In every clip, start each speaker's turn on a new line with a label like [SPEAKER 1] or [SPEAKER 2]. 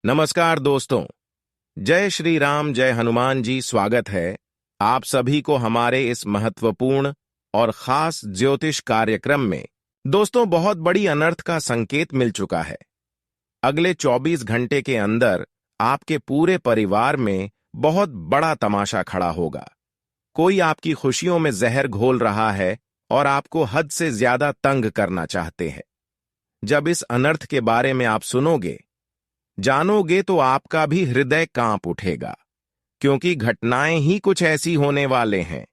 [SPEAKER 1] नमस्कार दोस्तों। जय श्री राम, जय हनुमान जी। स्वागत है आप सभी को हमारे इस महत्वपूर्ण और खास ज्योतिष कार्यक्रम में। दोस्तों, बहुत बड़ी अनर्थ का संकेत मिल चुका है। अगले 24 घंटे के अंदर आपके पूरे परिवार में बहुत बड़ा तमाशा खड़ा होगा। कोई आपकी खुशियों में जहर घोल रहा है और आपको हद से ज्यादा तंग करना चाहते हैं। जब इस अनर्थ के बारे में आप सुनोगे, जानोगे, तो आपका भी हृदय कांप उठेगा, क्योंकि घटनाएं ही कुछ ऐसी होने वाले हैं।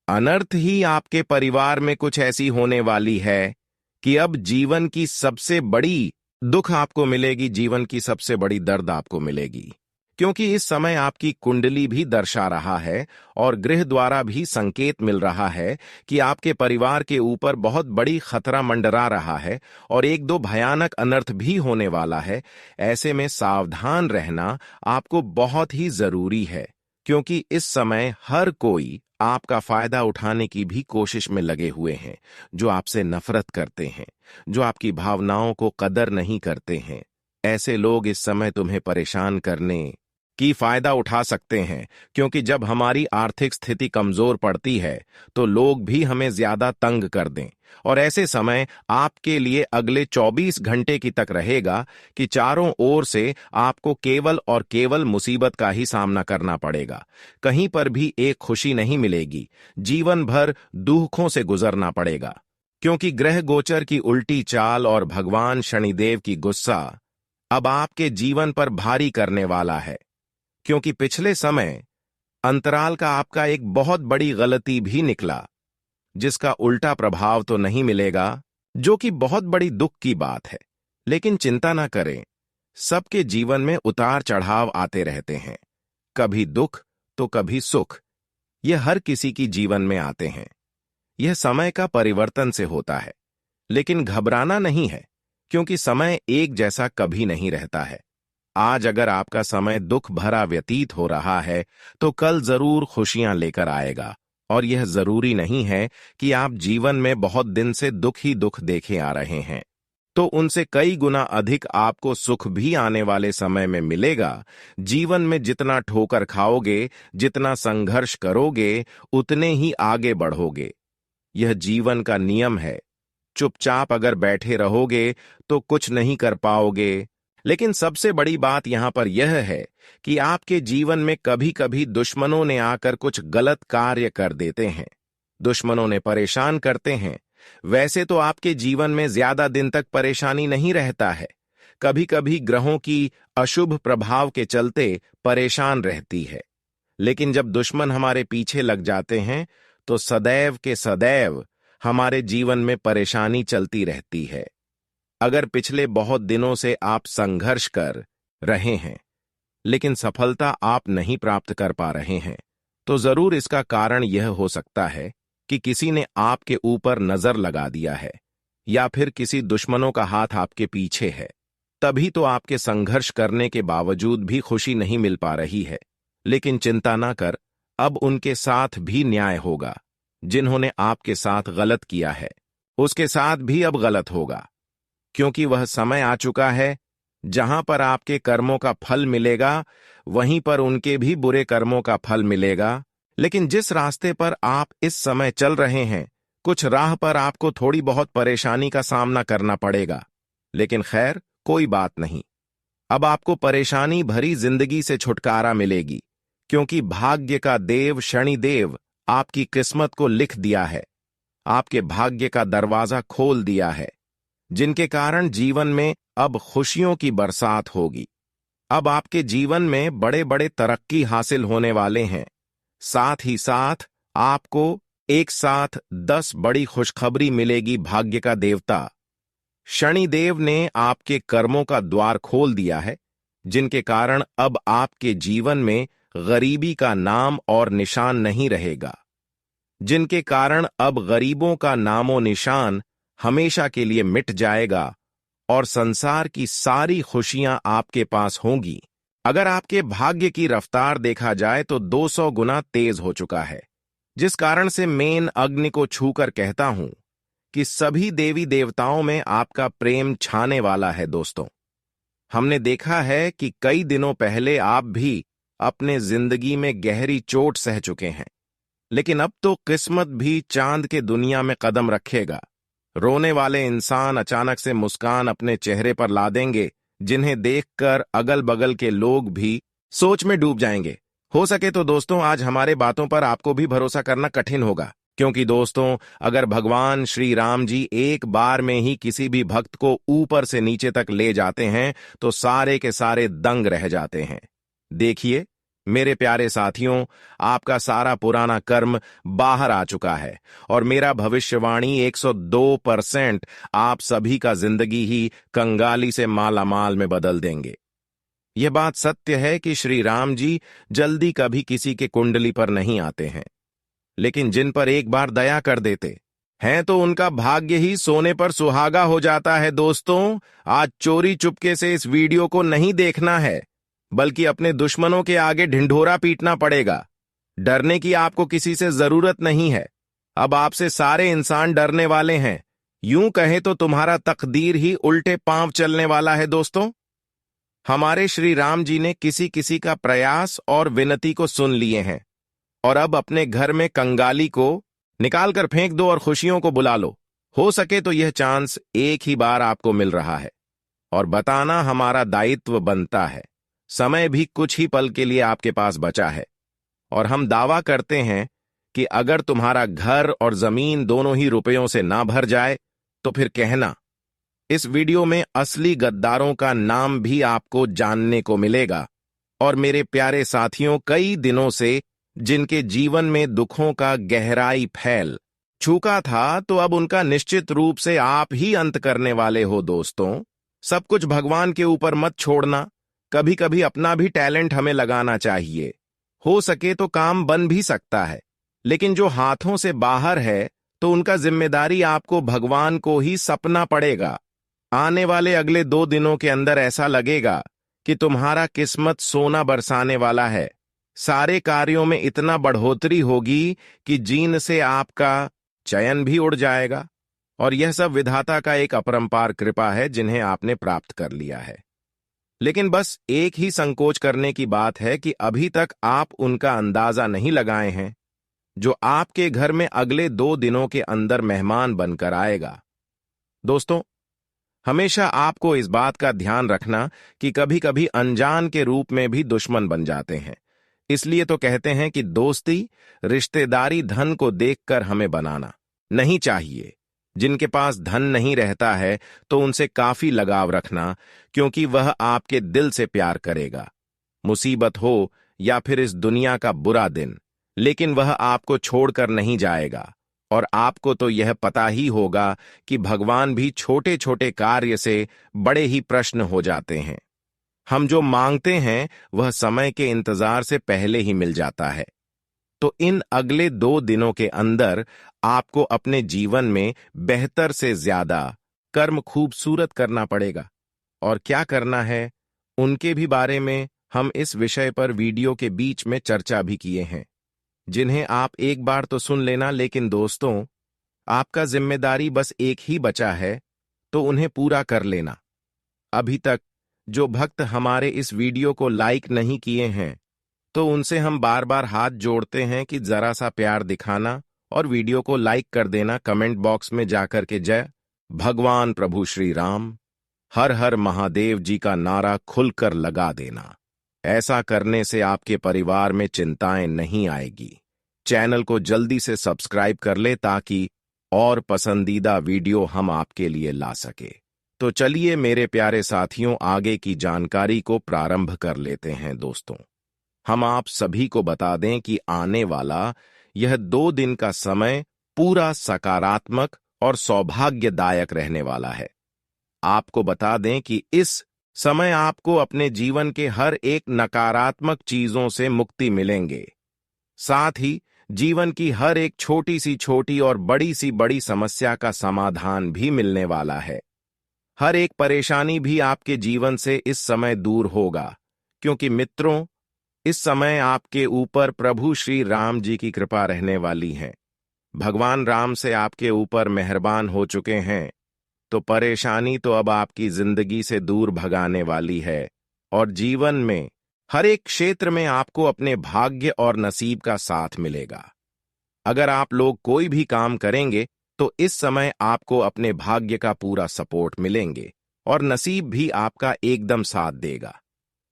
[SPEAKER 1] अनर्थ ही आपके परिवार में कुछ ऐसी होने वाली है कि अब जीवन की सबसे बड़ी दुख आपको मिलेगी, जीवन की सबसे बड़ी दर्द आपको मिलेगी। क्योंकि इस समय आपकी कुंडली भी दर्शा रहा है और ग्रह द्वारा भी संकेत मिल रहा है कि आपके परिवार के ऊपर बहुत बड़ी खतरा मंडरा रहा है और एक दो भयानक अनर्थ भी होने वाला है। ऐसे में सावधान रहना आपको बहुत ही जरूरी है, क्योंकि इस समय हर कोई आपका फायदा उठाने की भी कोशिश में लगे हुए हैं। जो आपसे नफरत करते हैं, जो आपकी भावनाओं को कदर नहीं करते हैं, ऐसे लोग इस समय तुम्हें परेशान करने की फायदा उठा सकते हैं। क्योंकि जब हमारी आर्थिक स्थिति कमजोर पड़ती है तो लोग भी हमें ज्यादा तंग कर दें। और ऐसे समय आपके लिए अगले 24 घंटे की तक रहेगा कि चारों ओर से आपको केवल और केवल मुसीबत का ही सामना करना पड़ेगा। कहीं पर भी एक खुशी नहीं मिलेगी, जीवन भर दुखों से गुजरना पड़ेगा। क्योंकि ग्रह गोचर की उल्टी चाल और भगवान शनिदेव की गुस्सा अब आपके जीवन पर भारी करने वाला है। क्योंकि पिछले समय अंतराल का आपका एक बहुत बड़ी गलती भी निकला, जिसका उल्टा प्रभाव तो नहीं मिलेगा, जो कि बहुत बड़ी दुख की बात है। लेकिन चिंता ना करें, सबके जीवन में उतार चढ़ाव आते रहते हैं। कभी दुख तो कभी सुख, यह हर किसी की जीवन में आते हैं। यह समय का परिवर्तन से होता है। लेकिन घबराना नहीं है, क्योंकि समय एक जैसा कभी नहीं रहता है। आज अगर आपका समय दुख भरा व्यतीत हो रहा है तो कल जरूर खुशियां लेकर आएगा। और यह जरूरी नहीं है कि आप जीवन में बहुत दिन से दुख ही दुख देखे आ रहे हैं, तो उनसे कई गुना अधिक आपको सुख भी आने वाले समय में मिलेगा। जीवन में जितना ठोकर खाओगे, जितना संघर्ष करोगे, उतने ही आगे बढ़ोगे। यह जीवन का नियम है। चुपचाप अगर बैठे रहोगे तो कुछ नहीं कर पाओगे। लेकिन सबसे बड़ी बात यहां पर यह है कि आपके जीवन में कभी कभी दुश्मनों ने आकर कुछ गलत कार्य कर देते हैं। दुश्मनों ने परेशान करते हैं। वैसे तो आपके जीवन में ज्यादा दिन तक परेशानी नहीं रहता है, कभी कभी ग्रहों की अशुभ प्रभाव के चलते परेशान रहती है। लेकिन जब दुश्मन हमारे पीछे लग जाते हैं तो सदैव के सदैव हमारे जीवन में परेशानी चलती रहती है। अगर पिछले बहुत दिनों से आप संघर्ष कर रहे हैं लेकिन सफलता आप नहीं प्राप्त कर पा रहे हैं, तो जरूर इसका कारण यह हो सकता है कि किसी ने आपके ऊपर नजर लगा दिया है, या फिर किसी दुश्मनों का हाथ आपके पीछे है। तभी तो आपके संघर्ष करने के बावजूद भी खुशी नहीं मिल पा रही है। लेकिन चिंता ना कर, अब उनके साथ भी न्याय होगा। जिन्होंने आपके साथ गलत किया है उसके साथ भी अब गलत होगा। क्योंकि वह समय आ चुका है जहां पर आपके कर्मों का फल मिलेगा, वहीं पर उनके भी बुरे कर्मों का फल मिलेगा। लेकिन जिस रास्ते पर आप इस समय चल रहे हैं, कुछ राह पर आपको थोड़ी बहुत परेशानी का सामना करना पड़ेगा। लेकिन खैर, कोई बात नहीं। अब आपको परेशानी भरी जिंदगी से छुटकारा मिलेगी, क्योंकि भाग्य का देव शनिदेव आपकी किस्मत को लिख दिया है, आपके भाग्य का दरवाजा खोल दिया है, जिनके कारण जीवन में अब खुशियों की बरसात होगी। अब आपके जीवन में बड़े बड़े तरक्की हासिल होने वाले हैं। साथ ही साथ आपको एक साथ 10 बड़ी खुशखबरी मिलेगी। भाग्य का देवता शनिदेव ने आपके कर्मों का द्वार खोल दिया है, जिनके कारण अब आपके जीवन में गरीबी का नाम और निशान नहीं रहेगा। जिनके कारण अब गरीबों का नामो निशान हमेशा के लिए मिट जाएगा और संसार की सारी खुशियां आपके पास होंगी। अगर आपके भाग्य की रफ्तार देखा जाए तो 200 गुना तेज हो चुका है, जिस कारण से मेन अग्नि को छूकर कहता हूं कि सभी देवी देवताओं में आपका प्रेम छाने वाला है। दोस्तों, हमने देखा है कि कई दिनों पहले आप भी अपने जिंदगी में गहरी चोट सह चुके हैं, लेकिन अब तो किस्मत भी चांद के दुनिया में कदम रखेगा। रोने वाले इंसान अचानक से मुस्कान अपने चेहरे पर ला देंगे, जिन्हें देखकर अगल बगल के लोग भी सोच में डूब जाएंगे। हो सके तो दोस्तों, आज हमारे बातों पर आपको भी भरोसा करना कठिन होगा, क्योंकि दोस्तों, अगर भगवान श्री राम जी एक बार में ही किसी भी भक्त को ऊपर से नीचे तक ले जाते हैं तो सारे के सारे दंग रह जाते हैं। देखिए मेरे प्यारे साथियों, आपका सारा पुराना कर्म बाहर आ चुका है और मेरा भविष्यवाणी 102% आप सभी का जिंदगी ही कंगाली से मालामाल में बदल देंगे। यह बात सत्य है कि श्री राम जी जल्दी कभी किसी के कुंडली पर नहीं आते हैं, लेकिन जिन पर एक बार दया कर देते हैं तो उनका भाग्य ही सोने पर सुहागा हो जाता है। दोस्तों, आज चोरी चुपके से इस वीडियो को नहीं देखना है, बल्कि अपने दुश्मनों के आगे ढिंढोरा पीटना पड़ेगा। डरने की आपको किसी से जरूरत नहीं है। अब आपसे सारे इंसान डरने वाले हैं। यूं कहें तो तुम्हारा तकदीर ही उल्टे पांव चलने वाला है। दोस्तों, हमारे श्री राम जी ने किसी किसी का प्रयास और विनती को सुन लिए हैं और अब अपने घर में कंगाली को निकाल कर फेंक दो और खुशियों को बुला लो। हो सके तो यह चांस एक ही बार आपको मिल रहा है और बताना हमारा दायित्व बनता है। समय भी कुछ ही पल के लिए आपके पास बचा है और हम दावा करते हैं कि अगर तुम्हारा घर और जमीन दोनों ही रुपयों से ना भर जाए तो फिर कहना। इस वीडियो में असली गद्दारों का नाम भी आपको जानने को मिलेगा और मेरे प्यारे साथियों, कई दिनों से जिनके जीवन में दुखों का गहराई फैल चुका था, तो अब उनका निश्चित रूप से आप ही अंत करने वाले हो। दोस्तों, सब कुछ भगवान के ऊपर मत छोड़ना। कभी कभी अपना भी टैलेंट हमें लगाना चाहिए। हो सके तो काम बन भी सकता है, लेकिन जो हाथों से बाहर है तो उनका जिम्मेदारी आपको भगवान को ही सपना पड़ेगा। आने वाले अगले 2 दिनों के अंदर ऐसा लगेगा कि तुम्हारा किस्मत सोना बरसाने वाला है। सारे कार्यों में इतना बढ़ोतरी होगी कि जीन से आपका चयन भी उड़ जाएगा और यह सब विधाता का एक अपरंपार कृपा है जिन्हें आपने प्राप्त कर लिया है। लेकिन बस एक ही संकोच करने की बात है कि अभी तक आप उनका अंदाजा नहीं लगाए हैं जो आपके घर में अगले 2 दिनों के अंदर मेहमान बनकर आएगा। दोस्तों, हमेशा आपको इस बात का ध्यान रखना कि कभी कभी अनजान के रूप में भी दुश्मन बन जाते हैं। इसलिए तो कहते हैं कि दोस्ती, रिश्तेदारी धन को देखकर हमें बनाना नहीं चाहिए। जिनके पास धन नहीं रहता है तो उनसे काफी लगाव रखना, क्योंकि वह आपके दिल से प्यार करेगा। मुसीबत हो या फिर इस दुनिया का बुरा दिन, लेकिन वह आपको छोड़कर नहीं जाएगा। और आपको तो यह पता ही होगा कि भगवान भी छोटे छोटे कार्य से बड़े ही प्रश्न हो जाते हैं। हम जो मांगते हैं वह समय के इंतजार से पहले ही मिल जाता है। तो इन अगले 2 दिनों के अंदर आपको अपने जीवन में बेहतर से ज्यादा कर्म खूबसूरत करना पड़ेगा। और क्या करना है उनके भी बारे में हम इस विषय पर वीडियो के बीच में चर्चा भी किए हैं, जिन्हें आप एक बार तो सुन लेना। लेकिन दोस्तों, आपका जिम्मेदारी बस एक ही बचा है, तो उन्हें पूरा कर लेना। अभी तक जो भक्त हमारे इस वीडियो को लाइक नहीं किए हैं, तो उनसे हम बार बार हाथ जोड़ते हैं कि जरा सा प्यार दिखाना और वीडियो को लाइक कर देना। कमेंट बॉक्स में जाकर के जय भगवान प्रभु श्री राम, हर हर महादेव जी का नारा खुलकर लगा देना। ऐसा करने से आपके परिवार में चिंताएं नहीं आएगी। चैनल को जल्दी से सब्सक्राइब कर ले ताकि और पसंदीदा वीडियो हम आपके लिए ला सके। तो चलिए मेरे प्यारे साथियों, आगे की जानकारी को प्रारंभ कर लेते हैं। दोस्तों, हम आप सभी को बता दें कि आने वाला यह 2 दिन का समय पूरा सकारात्मक और सौभाग्यदायक रहने वाला है। आपको बता दें कि इस समय आपको अपने जीवन के हर एक नकारात्मक चीजों से मुक्ति मिलेंगे। साथ ही जीवन की हर एक छोटी सी छोटी और बड़ी सी बड़ी समस्या का समाधान भी मिलने वाला है। हर एक परेशानी भी आपके जीवन से इस समय दूर होगा, क्योंकि मित्रों, इस समय आपके ऊपर प्रभु श्री राम जी की कृपा रहने वाली है। भगवान राम से आपके ऊपर मेहरबान हो चुके हैं तो परेशानी तो अब आपकी जिंदगी से दूर भगाने वाली है और जीवन में हर एक क्षेत्र में आपको अपने भाग्य और नसीब का साथ मिलेगा। अगर आप लोग कोई भी काम करेंगे तो इस समय आपको अपने भाग्य का पूरा सपोर्ट मिलेंगे और नसीब भी आपका एकदम साथ देगा,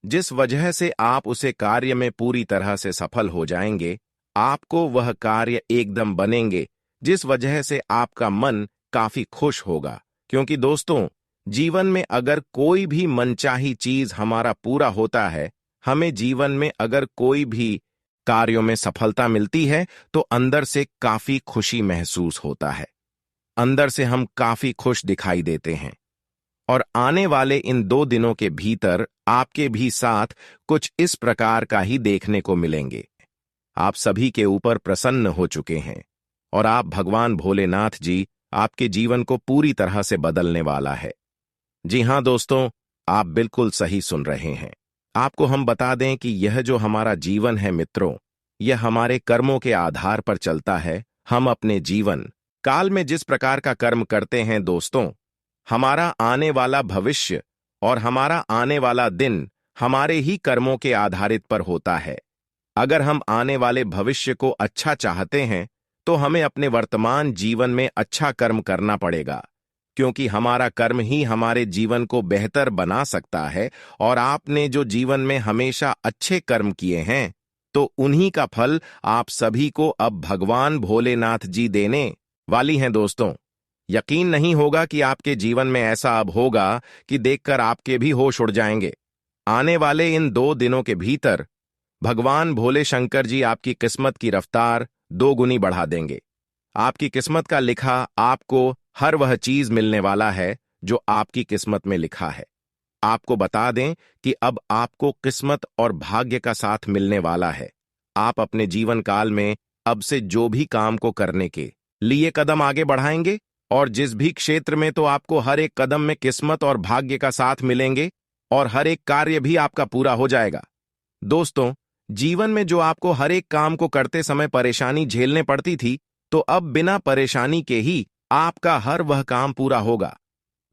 [SPEAKER 1] जिस वजह से आप उसे कार्य में पूरी तरह से सफल हो जाएंगे। आपको वह कार्य एकदम बनेंगे, जिस वजह से आपका मन काफी खुश होगा। क्योंकि दोस्तों, जीवन में अगर कोई भी मनचाही चीज हमारा पूरा होता है, हमें जीवन में अगर कोई भी कार्यों में सफलता मिलती है तो अंदर से काफी खुशी महसूस होता है, अंदर से हम काफी खुश दिखाई देते हैं। और आने वाले इन 2 दिनों के भीतर आपके भी साथ कुछ इस प्रकार का ही देखने को मिलेंगे। आप सभी के ऊपर प्रसन्न हो चुके हैं और आप भगवान भोलेनाथ जी आपके जीवन को पूरी तरह से बदलने वाला है। जी हां दोस्तों, आप बिल्कुल सही सुन रहे हैं। आपको हम बता दें कि यह जो हमारा जीवन है मित्रों, यह हमारे कर्मों के आधार पर चलता है। हम अपने जीवन काल में जिस प्रकार का कर्म करते हैं दोस्तों, हमारा आने वाला भविष्य और हमारा आने वाला दिन हमारे ही कर्मों के आधारित पर होता है। अगर हम आने वाले भविष्य को अच्छा चाहते हैं तो हमें अपने वर्तमान जीवन में अच्छा कर्म करना पड़ेगा, क्योंकि हमारा कर्म ही हमारे जीवन को बेहतर बना सकता है। और आपने जो जीवन में हमेशा अच्छे कर्म किए हैं तो उन्हीं का फल आप सभी को अब भगवान भोलेनाथ जी देने वाली हैं दोस्तों। यकीन नहीं होगा कि आपके जीवन में ऐसा अब होगा कि देखकर आपके भी होश उड़ जाएंगे। आने वाले इन 2 दिनों के भीतर भगवान भोले शंकर जी आपकी किस्मत की रफ्तार 2 गुनी बढ़ा देंगे। आपकी किस्मत का लिखा आपको हर वह चीज मिलने वाला है जो आपकी किस्मत में लिखा है। आपको बता दें कि अब आपको किस्मत और भाग्य का साथ मिलने वाला है। आप अपने जीवन काल में अब से जो भी काम को करने के लिए कदम आगे बढ़ाएंगे और जिस भी क्षेत्र में, तो आपको हर एक कदम में किस्मत और भाग्य का साथ मिलेंगे और हर एक कार्य भी आपका पूरा हो जाएगा। दोस्तों, जीवन में जो आपको हर एक काम को करते समय परेशानी झेलने पड़ती थी, तो अब बिना परेशानी के ही आपका हर वह काम पूरा होगा।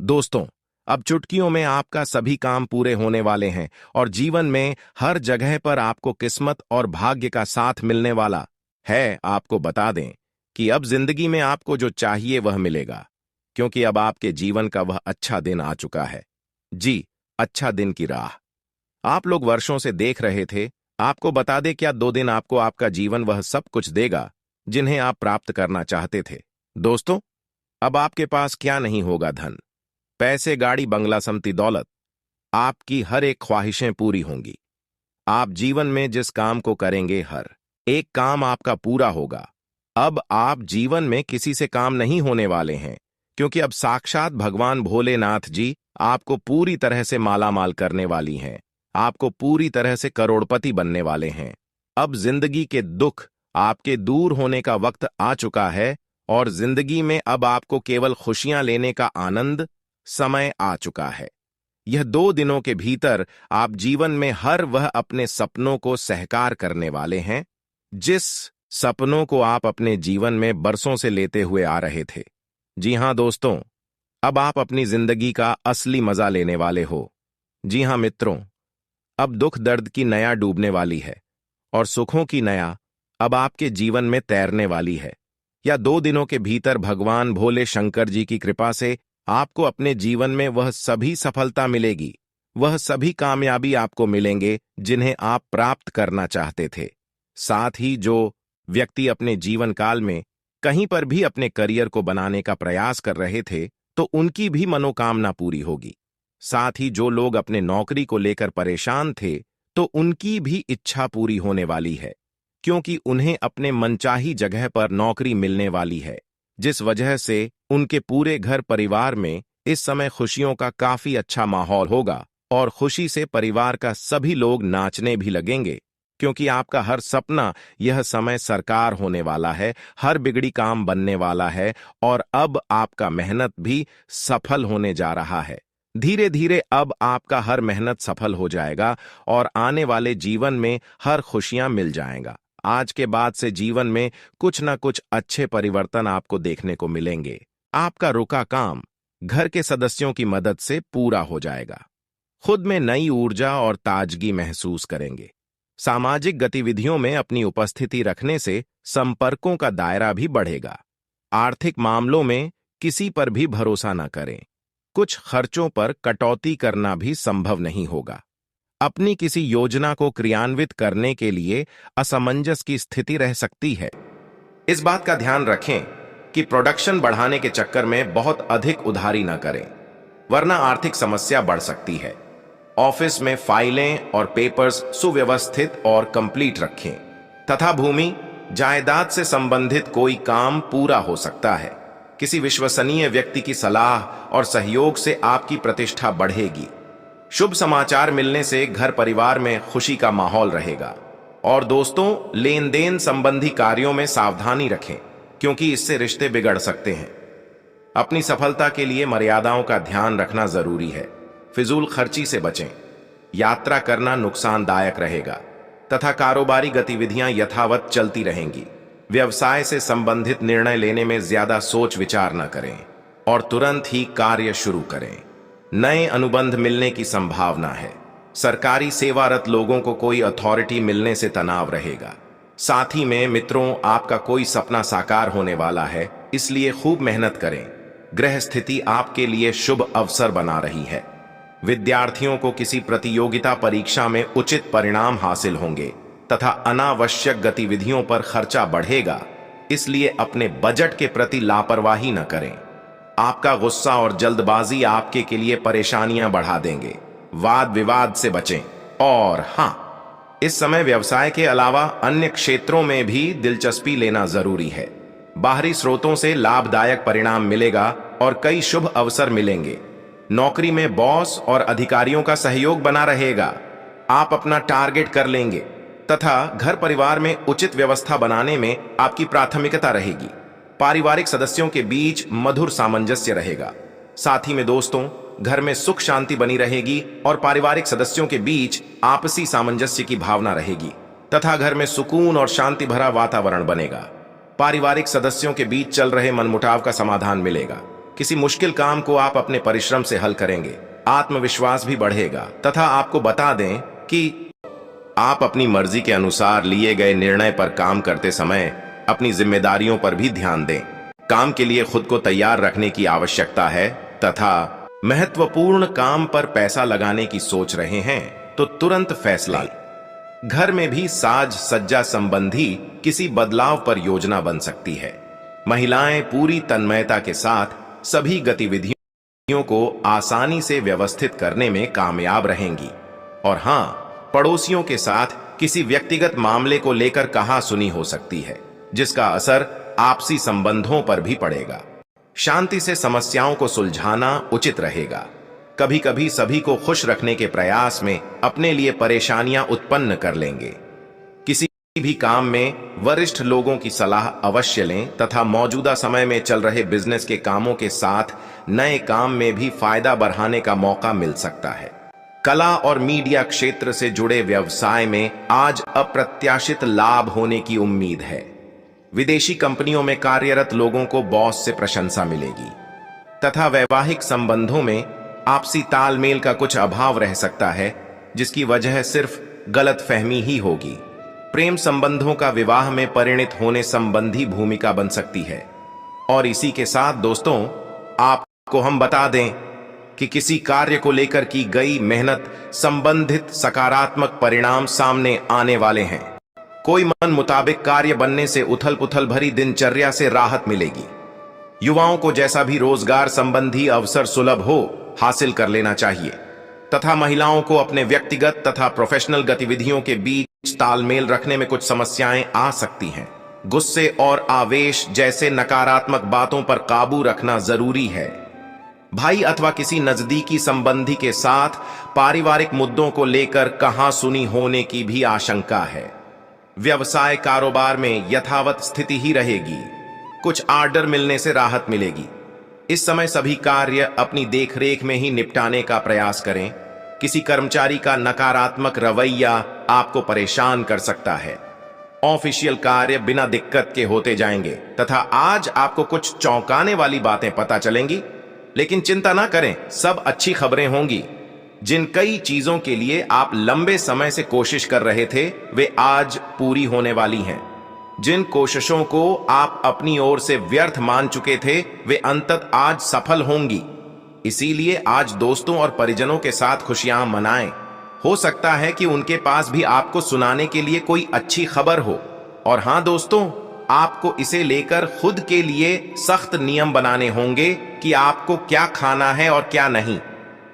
[SPEAKER 1] दोस्तों, अब चुटकियों में आपका सभी काम पूरे होने वाले हैं और जीवन में हर जगह पर आपको किस्मत और भाग्य का साथ मिलने वाला है। आपको बता दें कि अब जिंदगी में आपको जो चाहिए वह मिलेगा, क्योंकि अब आपके जीवन का वह अच्छा दिन आ चुका है। जी, अच्छा दिन की राह आप लोग वर्षों से देख रहे थे। आपको बता दें क्या 2 दिन आपको आपका जीवन वह सब कुछ देगा जिन्हें आप प्राप्त करना चाहते थे। दोस्तों, अब आपके पास क्या नहीं होगा, धन, पैसे, गाड़ी, बंगला, संपत्ति, दौलत। आपकी हर एक ख्वाहिशें पूरी होंगी। आप जीवन में जिस काम को करेंगे हर एक काम आपका पूरा होगा। अब आप जीवन में किसी से काम नहीं होने वाले हैं, क्योंकि अब साक्षात भगवान भोलेनाथ जी आपको पूरी तरह से मालामाल करने वाली हैं। आपको पूरी तरह से करोड़पति बनने वाले हैं। अब जिंदगी के दुख आपके दूर होने का वक्त आ चुका है और जिंदगी में अब आपको केवल खुशियां लेने का आनंद समय आ चुका है। यह 2 दिनों के भीतर आप जीवन में हर वह अपने सपनों को साकार करने वाले हैं, जिस सपनों को आप अपने जीवन में बरसों से लेते हुए आ रहे थे। जी हां दोस्तों, अब आप अपनी जिंदगी का असली मजा लेने वाले हो। जी हां मित्रों, अब दुख दर्द की नया डूबने वाली है और सुखों की नया अब आपके जीवन में तैरने वाली है। या 2 दिनों के भीतर भगवान भोले शंकर जी की कृपा से आपको अपने जीवन में वह सभी सफलता मिलेगी, वह सभी कामयाबी आपको मिलेंगे जिन्हें आप प्राप्त करना चाहते थे। साथ ही जो व्यक्ति अपने जीवन काल में कहीं पर भी अपने करियर को बनाने का प्रयास कर रहे थे, तो उनकी भी मनोकामना पूरी होगी। साथ ही जो लोग अपने नौकरी को लेकर परेशान थे, तो उनकी भी इच्छा पूरी होने वाली है, क्योंकि उन्हें अपने मनचाही जगह पर नौकरी मिलने वाली है, जिस वजह से उनके पूरे घर परिवार में इस समय खुशियों का काफी अच्छा माहौल होगा और खुशी से परिवार का सभी लोग नाचने भी लगेंगे, क्योंकि आपका हर सपना यह समय साकार होने वाला है, हर बिगड़ी काम बनने वाला है और अब आपका मेहनत भी सफल होने जा रहा है। धीरे धीरे अब आपका हर मेहनत सफल हो जाएगा और आने वाले जीवन में हर खुशियां मिल जाएगा। आज के बाद से जीवन में कुछ न कुछ अच्छे परिवर्तन आपको देखने को मिलेंगे। आपका रुका काम घर के सदस्यों की मदद से पूरा हो जाएगा। खुद में नई ऊर्जा और ताजगी महसूस करेंगे। सामाजिक गतिविधियों में अपनी उपस्थिति रखने से संपर्कों का दायरा भी बढ़ेगा। आर्थिक मामलों में किसी पर भी भरोसा न करें। कुछ खर्चों पर कटौती करना भी संभव नहीं होगा। अपनी किसी योजना को क्रियान्वित करने के लिए असमंजस की स्थिति रह सकती है। इस बात का ध्यान रखें कि प्रोडक्शन बढ़ाने के चक्कर में बहुत अधिक उधारी न करें, वरना आर्थिक समस्या बढ़ सकती है। ऑफिस में फाइलें और पेपर्स सुव्यवस्थित और कंप्लीट रखें तथा भूमि जायदाद से संबंधित कोई काम पूरा हो सकता है। किसी विश्वसनीय व्यक्ति की सलाह और सहयोग से आपकी प्रतिष्ठा बढ़ेगी। शुभ समाचार मिलने से घर परिवार में खुशी का माहौल रहेगा। और दोस्तों, लेन देन संबंधी कार्यों में सावधानी रखें, क्योंकि इससे रिश्ते बिगड़ सकते हैं। अपनी सफलता के लिए मर्यादाओं का ध्यान रखना जरूरी है। फिजूल खर्ची से बचें। यात्रा करना नुकसानदायक रहेगा तथा कारोबारी गतिविधियां यथावत चलती रहेंगी। व्यवसाय से संबंधित निर्णय लेने में ज्यादा सोच विचार न करें और तुरंत ही कार्य शुरू करें। नए अनुबंध मिलने की संभावना है। सरकारी सेवारत लोगों को कोई अथॉरिटी मिलने से तनाव रहेगा। साथ ही में मित्रों, आपका कोई सपना साकार होने वाला है, इसलिए खूब मेहनत करें। ग्रह स्थिति आपके लिए शुभ अवसर बना रही है। विद्यार्थियों को किसी प्रतियोगिता परीक्षा में उचित परिणाम हासिल होंगे तथा अनावश्यक गतिविधियों पर खर्चा बढ़ेगा, इसलिए अपने बजट के प्रति लापरवाही न करें। आपका गुस्सा और जल्दबाजी आपके के लिए परेशानियां बढ़ा देंगे। वाद विवाद से बचें। और हां, इस समय व्यवसाय के अलावा अन्य क्षेत्रों में भी दिलचस्पी लेना जरूरी है। बाहरी स्रोतों से लाभदायक परिणाम मिलेगा और कई शुभ अवसर मिलेंगे। नौकरी में बॉस और अधिकारियों का सहयोग बना रहेगा। आप अपना टारगेट कर लेंगे तथा घर परिवार में उचित व्यवस्था बनाने में आपकी प्राथमिकता रहेगी। पारिवारिक सदस्यों के बीच मधुर सामंजस्य रहेगा। साथ ही में दोस्तों, घर में सुख शांति बनी रहेगी और पारिवारिक सदस्यों के बीच आपसी सामंजस्य की भावना रहेगी तथा घर में सुकून और शांति भरा वातावरण बनेगा। पारिवारिक सदस्यों के बीच चल रहे मनमुटाव का समाधान मिलेगा। किसी मुश्किल काम को आप अपने परिश्रम से हल करेंगे। आत्मविश्वास भी बढ़ेगा तथा आपको बता दें कि आप अपनी मर्जी के अनुसार लिए गए निर्णय पर काम करते समय अपनी जिम्मेदारियों पर भी ध्यान दें। काम के लिए खुद को तैयार रखने की आवश्यकता है तथा महत्वपूर्ण काम पर पैसा लगाने की सोच रहे हैं तो तुरंत फैसला लें। घर में भी साज सज्जा संबंधी किसी बदलाव पर योजना बन सकती है। महिलाएं पूरी तन्मयता के साथ सभी गतिविधियों को आसानी से व्यवस्थित करने में कामयाब रहेंगी। और हां, पड़ोसियों के साथ किसी व्यक्तिगत मामले को लेकर कहासुनी हो सकती है, जिसका असर आपसी संबंधों पर भी पड़ेगा। शांति से समस्याओं को सुलझाना उचित रहेगा। कभी कभी सभी को खुश रखने के प्रयास में अपने लिए परेशानियां उत्पन्न कर लेंगे। किसी भी काम में वरिष्ठ लोगों की सलाह अवश्य लें तथा मौजूदा समय में चल रहे बिजनेस के कामों के साथ नए काम में भी फायदा बढ़ाने का मौका मिल सकता है। कला और मीडिया क्षेत्र से जुड़े व्यवसाय में आज अप्रत्याशित लाभ होने की उम्मीद है। विदेशी कंपनियों में कार्यरत लोगों को बॉस से प्रशंसा मिलेगी तथा वैवाहिक संबंधों में आपसी तालमेल का कुछ अभाव रह सकता है, जिसकी वजह सिर्फ गलतफहमी ही होगी। प्रेम संबंधों का विवाह में परिणित होने संबंधी भूमिका बन सकती है। और इसी के साथ दोस्तों, आपको हम बता दें कि किसी कार्य को लेकर की गई मेहनत संबंधित सकारात्मक परिणाम सामने आने वाले हैं। कोई मन मुताबिक कार्य बनने से उथल पुथल भरी दिनचर्या से राहत मिलेगी। युवाओं को जैसा भी रोजगार संबंधी अवसर सुलभ हो, हासिल कर लेना चाहिए तथा महिलाओं को अपने व्यक्तिगत तथा प्रोफेशनल गतिविधियों के बीच तालमेल रखने में कुछ समस्याएं आ सकती हैं। गुस्से और आवेश जैसे नकारात्मक बातों पर काबू रखना जरूरी है। भाई अथवा किसी नजदीकी संबंधी के साथ पारिवारिक मुद्दों को लेकर कहासुनी होने की भी आशंका है। व्यवसाय कारोबार में यथावत स्थिति ही रहेगी। कुछ आर्डर मिलने से राहत मिलेगी। इस समय सभी कार्य अपनी देखरेख में ही निपटाने का प्रयास करें। किसी कर्मचारी का नकारात्मक रवैया आपको परेशान कर सकता है। ऑफिशियल कार्य बिना दिक्कत के होते जाएंगे तथा आज आपको कुछ चौंकाने वाली बातें पता चलेंगी। लेकिन चिंता ना करें, सब अच्छी खबरें होंगी। जिन कई चीजों के लिए आप लंबे समय से कोशिश कर रहे थे, वे आज पूरी होने वाली हैं। जिन कोशिशों को आप अपनी ओर से व्यर्थ मान चुके थे, वे अंततः आज सफल होंगी। इसीलिए आज दोस्तों और परिजनों के साथ खुशियां मनाएं। हो सकता है कि उनके पास भी आपको सुनाने के लिए कोई अच्छी खबर हो। और हां दोस्तों, आपको इसे लेकर खुद के लिए सख्त नियम बनाने होंगे कि आपको क्या खाना है और क्या नहीं।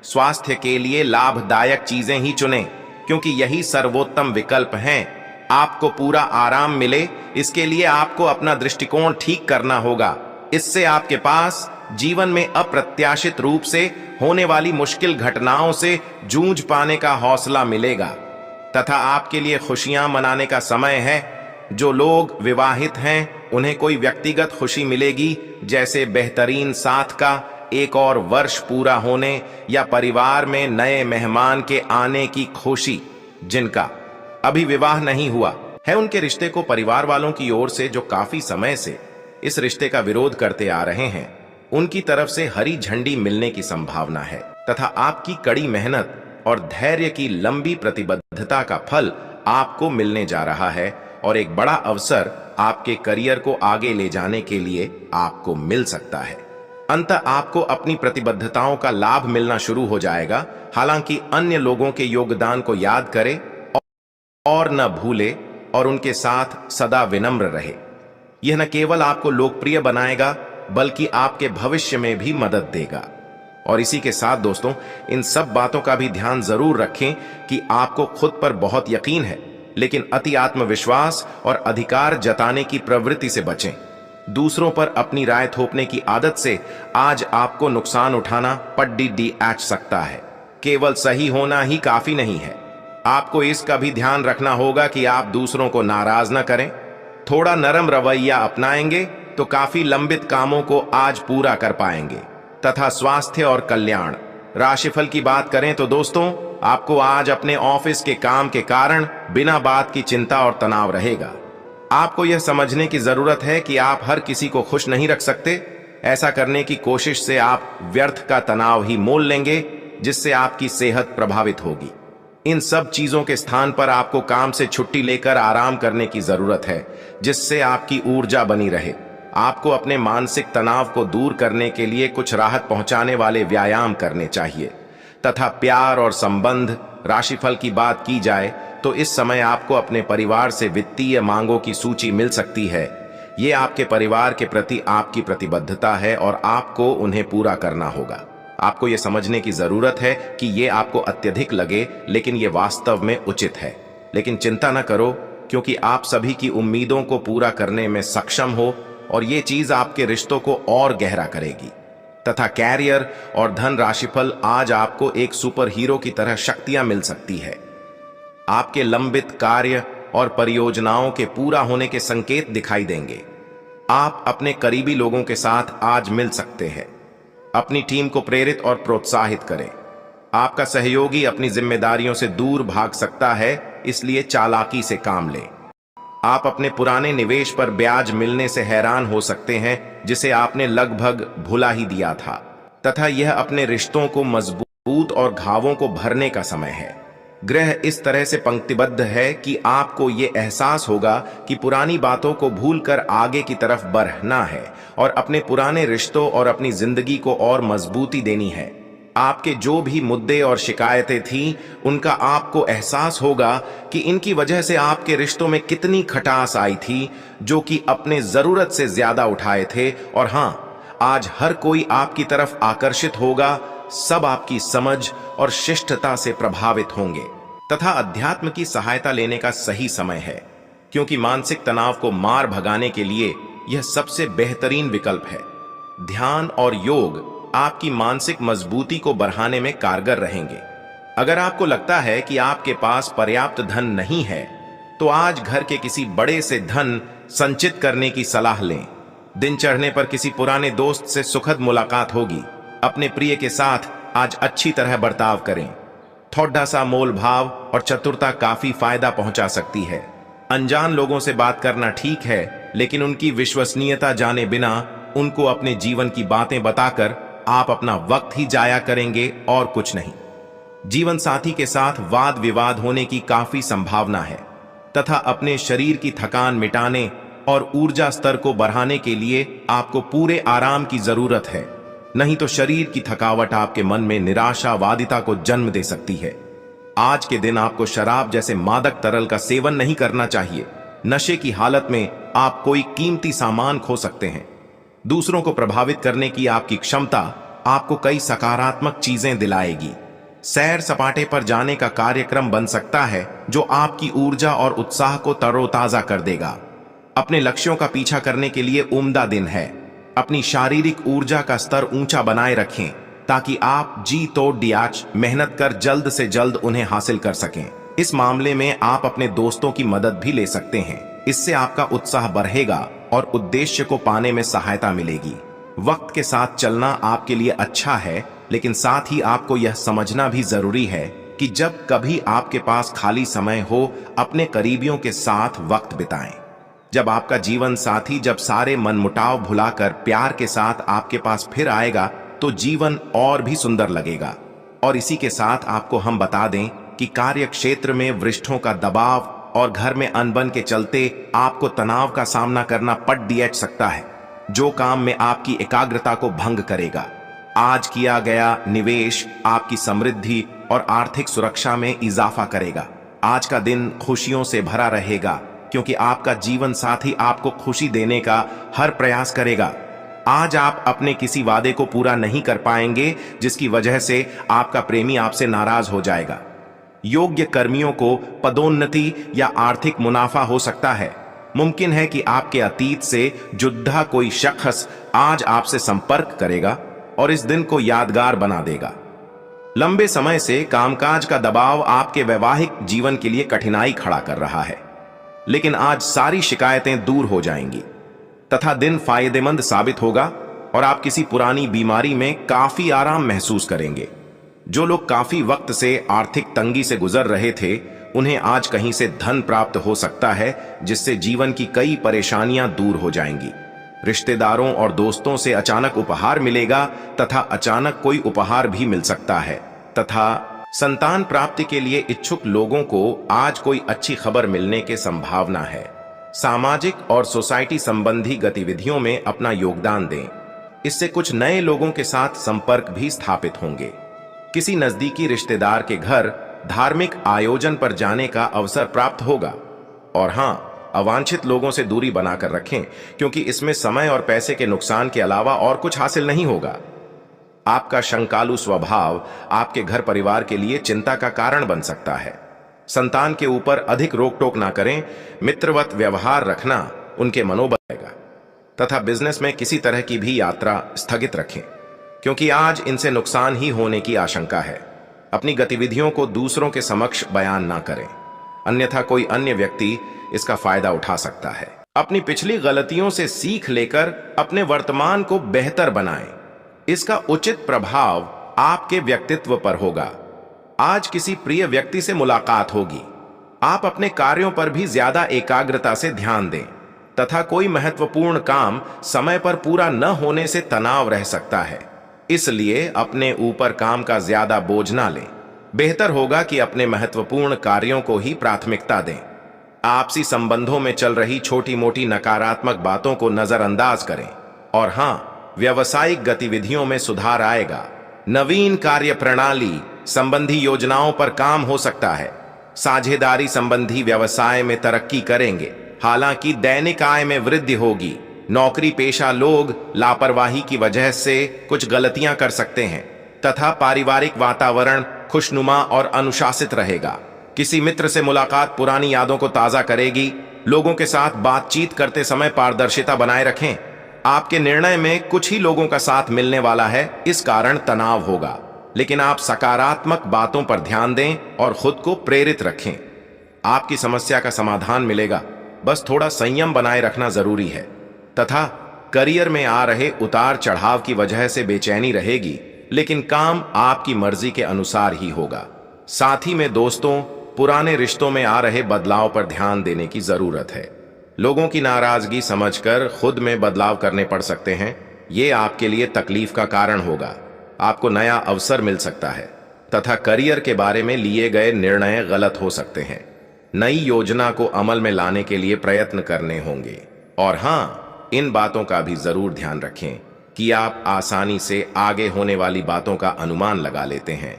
[SPEAKER 1] स्वास्थ्य के लिए लाभदायक चीजें ही चुनें, क्योंकि यही सर्वोत्तम विकल्प हैं। आपको पूरा आराम मिले, इसके लिए आपको अपना दृष्टिकोण ठीक करना होगा। इससे आपके पास जीवन में अप्रत्याशित रूप से होने वाली मुश्किल घटनाओं से जूझ पाने का हौसला मिलेगा तथा आपके लिए खुशियां मनाने का समय है। जो लोग विवाहित हैं, उन्हें कोई व्यक्तिगत खुशी मिलेगी, जैसे बेहतरीन साथ का एक और वर्ष पूरा होने या परिवार में नए मेहमान के आने की खुशी। जिनका अभी विवाह नहीं हुआ है, उनके रिश्ते को परिवार वालों की ओर से, जो काफी समय से इस रिश्ते का विरोध करते आ रहे हैं, उनकी तरफ से हरी झंडी मिलने की संभावना है तथा आपकी कड़ी मेहनत और धैर्य की लंबी प्रतिबद्धता का फल आपको मिलने जा रहा है और एक बड़ा अवसर आपके करियर को आगे ले जाने के लिए आपको मिल सकता है। अंततः आपको अपनी प्रतिबद्धताओं का लाभ मिलना शुरू हो जाएगा। हालांकि अन्य लोगों के योगदान को याद करें और न भूले और उनके साथ सदा विनम्र रहे। यह न केवल आपको लोकप्रिय बनाएगा, बल्कि आपके भविष्य में भी मदद देगा। और इसी के साथ दोस्तों, इन सब बातों का भी ध्यान जरूर रखें कि आपको खुद पर बहुत यकीन है, लेकिन अति आत्मविश्वास और अधिकार जताने की प्रवृत्ति से बचें। दूसरों पर अपनी राय थोपने की आदत से आज आपको नुकसान उठाना पड़ सकता है। केवल सही होना ही काफी नहीं है, आपको इसका भी ध्यान रखना होगा कि आप दूसरों को नाराज न करें। थोड़ा नरम रवैया अपनाएंगे तो काफी लंबित कामों को आज पूरा कर पाएंगे। तथा स्वास्थ्य और कल्याण राशिफल की बात करें तो दोस्तों, आपको आज अपने ऑफिस के काम के कारण बिना बात की चिंता और तनाव रहेगा। आपको यह समझने की जरूरत है कि आप हर किसी को खुश नहीं रख सकते। ऐसा करने की कोशिश से आप व्यर्थ का तनाव ही मोल लेंगे, जिससे आपकी सेहत प्रभावित होगी। इन सब चीजों के स्थान पर आपको काम से छुट्टी लेकर आराम करने की जरूरत है, जिससे आपकी ऊर्जा बनी रहे। आपको अपने मानसिक तनाव को दूर करने के लिए कुछ राहत पहुंचाने वाले व्यायाम करने चाहिए। तथा प्यार और संबंध राशिफल की बात की जाए तो इस समय आपको अपने परिवार से वित्तीय मांगों की सूची मिल सकती है। ये आपके परिवार के प्रति आपकी प्रतिबद्धता है और आपको उन्हें पूरा करना होगा। आपको यह समझने की जरूरत है कि यह आपको अत्यधिक लगे, लेकिन यह वास्तव में उचित है। लेकिन चिंता न करो, क्योंकि आप सभी की उम्मीदों को पूरा करने में सक्षम हो और ये चीज आपके रिश्तों को और गहरा करेगी। तथा कैरियर और धन राशिफल आज आपको एक सुपर हीरो की तरह शक्तियां मिल सकती है। आपके लंबित कार्य और परियोजनाओं के पूरा होने के संकेत दिखाई देंगे। आप अपने करीबी लोगों के साथ आज मिल सकते हैं। अपनी टीम को प्रेरित और प्रोत्साहित करें। आपका सहयोगी अपनी जिम्मेदारियों से दूर भाग सकता है, इसलिए चालाकी से काम लें। आप अपने पुराने निवेश पर ब्याज मिलने से हैरान हो सकते हैं, जिसे आपने लगभग भुला ही दिया था। तथा यह अपने रिश्तों को मजबूत और घावों को भरने का समय है। ग्रह इस तरह से पंक्तिबद्ध है कि आपको ये एहसास होगा कि पुरानी बातों को भूलकर आगे की तरफ बढ़ना है और अपने पुराने रिश्तों और अपनी जिंदगी को और मजबूती देनी है। आपके जो भी मुद्दे और शिकायतें थीं, उनका आपको एहसास होगा कि इनकी वजह से आपके रिश्तों में कितनी खटास आई थी, जो कि अपने जरूरत से ज्यादा उठाए थे। और हां, आज हर कोई आपकी तरफ आकर्षित होगा। सब आपकी समझ और शिष्टता से प्रभावित होंगे। तथा अध्यात्म की सहायता लेने का सही समय है, क्योंकि मानसिक तनाव को मार भगाने के लिए यह सबसे बेहतरीन विकल्प है। ध्यान और योग आपकी मानसिक मजबूती को बढ़ाने में कारगर रहेंगे। अगर आपको लगता है कि आपके पास पर्याप्त धन नहीं है, तो आज घर के किसी बड़े से धन संचित करने की सलाह लें। दिन चढ़ने पर किसी पुराने दोस्त से सुखद मुलाकात होगी। अपने प्रिय के साथ आज अच्छी तरह बर्ताव करें। थोड़ा सा मोल भाव और चतुरता काफी फायदा पहुंचा सकती है। अनजान लोगों से बात करना ठीक है, लेकिन उनकी विश्वसनीयता जाने बिना उनको अपने जीवन की बातें बताकर आप अपना वक्त ही जाया करेंगे और कुछ नहीं। जीवन साथी के साथ वाद विवाद होने की काफी संभावना है तथा अपने शरीर की थकान मिटाने और ऊर्जा स्तर को बढ़ाने के लिए आपको पूरे आराम की जरूरत है। नहीं तो शरीर की थकावट आपके मन में निराशावादिता को जन्म दे सकती है। आज के दिन आपको शराब जैसे मादक तरल का सेवन नहीं करना चाहिए। नशे की हालत में आप कोई कीमती सामान खो सकते हैं। दूसरों को प्रभावित करने की आपकी क्षमता आपको कई सकारात्मक चीजें दिलाएगी। सैर सपाटे पर जाने का कार्यक्रम बन सकता है जो आपकी ऊर्जा और उत्साह को तरोताजा कर देगा। अपने लक्ष्यों का पीछा करने के लिए उम्दा दिन है। अपनी शारीरिक ऊर्जा का स्तर ऊंचा बनाए रखें ताकि आप जी तोड़ दियाच मेहनत कर जल्द से जल्द उन्हें हासिल कर सकें। इस मामले में आप अपने दोस्तों की मदद भी ले सकते हैं। इससे आपका उत्साह बढ़ेगा और उद्देश्य को पाने में सहायता मिलेगी। वक्त के साथ चलना आपके लिए अच्छा है, लेकिन साथ ही आपको यह समझना भी जरूरी है कि जब कभी आपके पास खाली समय हो, अपने करीबियों के साथ वक्त बिताएं। जब आपका जीवन साथी जब सारे मनमुटाव भुलाकर प्यार के साथ आपके पास फिर आएगा तो जीवन और भी सुंदर लगेगा। और इसी के साथ आपको हम बता दें कि कार्य क्षेत्र में वरिष्ठों का दबाव और घर में अनबन के चलते आपको तनाव का सामना करना पड़ दिया सकता है, जो काम में आपकी एकाग्रता को भंग करेगा। आज किया गया निवेश आपकी समृद्धि और आर्थिक सुरक्षा में इजाफा करेगा। आज का दिन खुशियों से भरा रहेगा क्योंकि आपका जीवन साथी आपको खुशी देने का हर प्रयास करेगा। आज आप अपने किसी वादे को पूरा नहीं कर पाएंगे जिसकी वजह से आपका प्रेमी आपसे नाराज हो जाएगा। योग्य कर्मियों को पदोन्नति या आर्थिक मुनाफा हो सकता है। मुमकिन है कि आपके अतीत से जुड़ा कोई शख्स आज आपसे संपर्क करेगा और इस दिन को यादगार बना देगा। लंबे समय से कामकाज का दबाव आपके वैवाहिक जीवन के लिए कठिनाई खड़ा कर रहा है, लेकिन आज सारी शिकायतें दूर हो जाएंगी तथा दिन फायदेमंद साबित होगा और आप किसी पुरानी बीमारी में काफी आराम महसूस करेंगे। जो लोग काफी वक्त से आर्थिक तंगी से गुजर रहे थे, उन्हें आज कहीं से धन प्राप्त हो सकता है जिससे जीवन की कई परेशानियां दूर हो जाएंगी। रिश्तेदारों और दोस्तों से अचानक उपहार मिलेगा तथा अचानक कोई उपहार भी मिल सकता है तथा संतान प्राप्ति के लिए इच्छुक लोगों को आज कोई अच्छी खबर मिलने की संभावना है। सामाजिक और सोसाइटी संबंधी गतिविधियों में अपना योगदान दें। इससे कुछ नए लोगों के साथ संपर्क भी स्थापित होंगे। किसी नजदीकी रिश्तेदार के घर धार्मिक आयोजन पर जाने का अवसर प्राप्त होगा। और हां, अवांछित लोगों से दूरी बनाकर रखें क्योंकि इसमें समय और पैसे के नुकसान के अलावा और कुछ हासिल नहीं होगा। आपका शंकालु स्वभाव आपके घर परिवार के लिए चिंता का कारण बन सकता है। संतान के ऊपर अधिक रोक टोक ना करें। मित्रवत व्यवहार रखना उनके मनोबल बढ़ाएगा तथा बिजनेस में किसी तरह की भी यात्रा स्थगित रखें क्योंकि आज इनसे नुकसान ही होने की आशंका है। अपनी गतिविधियों को दूसरों के समक्ष बयान ना करें, अन्यथा कोई अन्य व्यक्ति इसका फायदा उठा सकता है। अपनी पिछली गलतियों से सीख लेकर अपने वर्तमान को बेहतर बनाएं। इसका उचित प्रभाव आपके व्यक्तित्व पर होगा। आज किसी प्रिय व्यक्ति से मुलाकात होगी। आप अपने कार्यों पर भी ज्यादा एकाग्रता से ध्यान दें तथा कोई महत्वपूर्ण काम समय पर पूरा न होने से तनाव रह सकता है। इसलिए अपने ऊपर काम का ज्यादा बोझ ना लें। बेहतर होगा कि अपने महत्वपूर्ण कार्यों को ही प्राथमिकता दें। आपसी संबंधों में चल रही छोटी मोटी नकारात्मक बातों को नजरअंदाज करें। और हां, व्यावसायिक गतिविधियों में सुधार आएगा। नवीन कार्य प्रणाली संबंधी योजनाओं पर काम हो सकता है। साझेदारी संबंधी व्यवसाय में तरक्की करेंगे। हालांकि दैनिक आय में वृद्धि होगी। नौकरी पेशा लोग लापरवाही की वजह से कुछ गलतियां कर सकते हैं तथा पारिवारिक वातावरण खुशनुमा और अनुशासित रहेगा। किसी मित्र से मुलाकात पुरानी यादों को ताजा करेगी। लोगों के साथ बातचीत करते समय पारदर्शिता बनाए रखें। आपके निर्णय में कुछ ही लोगों का साथ मिलने वाला है, इस कारण तनाव होगा, लेकिन आप सकारात्मक बातों पर ध्यान दें और खुद को प्रेरित रखें। आपकी समस्या का समाधान मिलेगा, बस थोड़ा संयम बनाए रखना जरूरी है। तथा करियर में आ रहे उतार चढ़ाव की वजह से बेचैनी रहेगी, लेकिन काम आपकी मर्जी के अनुसार ही होगा। साथ ही में दोस्तों, पुराने रिश्तों में आ रहे बदलाव पर ध्यान देने की जरूरत है। लोगों की नाराजगी समझकर खुद में बदलाव करने पड़ सकते हैं। ये आपके लिए तकलीफ का कारण होगा। आपको नया अवसर मिल सकता है तथा करियर के बारे में लिए गए निर्णय गलत हो सकते हैं। नई योजना को अमल में लाने के लिए प्रयत्न करने होंगे। और हाँ, इन बातों का भी जरूर ध्यान रखें कि आप आसानी से आगे होने वाली बातों का अनुमान लगा लेते हैं।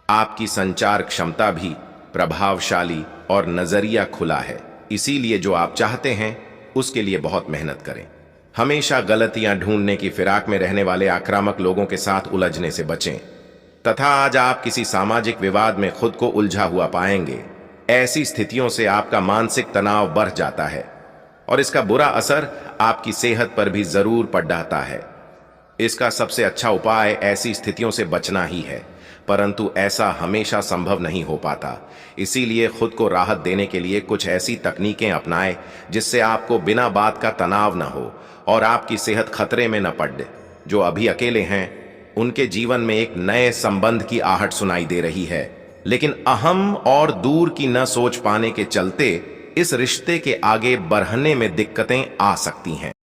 [SPEAKER 1] आपकी संचार क्षमता भी प्रभावशाली और नजरिया खुला है, इसीलिए जो आप चाहते हैं उसके लिए बहुत मेहनत करें। हमेशा गलतियां ढूंढने की फिराक में रहने वाले आक्रामक लोगों के साथ उलझने से बचें तथा आज आप किसी सामाजिक विवाद में खुद को उलझा हुआ पाएंगे। ऐसी स्थितियों से आपका मानसिक तनाव बढ़ जाता है और इसका बुरा असर आपकी सेहत पर भी जरूर पड़ जाता है। इसका सबसे अच्छा उपाय ऐसी स्थितियों से बचना ही है, परंतु ऐसा हमेशा संभव नहीं हो पाता। इसीलिए खुद को राहत देने के लिए कुछ ऐसी तकनीकें अपनाएं जिससे आपको बिना बात का तनाव न हो और आपकी सेहत खतरे में न पड़े। जो अभी अकेले हैं उनके जीवन में एक नए संबंध की आहट सुनाई दे रही है, लेकिन अहम और दूर की न सोच पाने के चलते इस रिश्ते के आगे बढ़ने में दिक्कतें आ सकती हैं।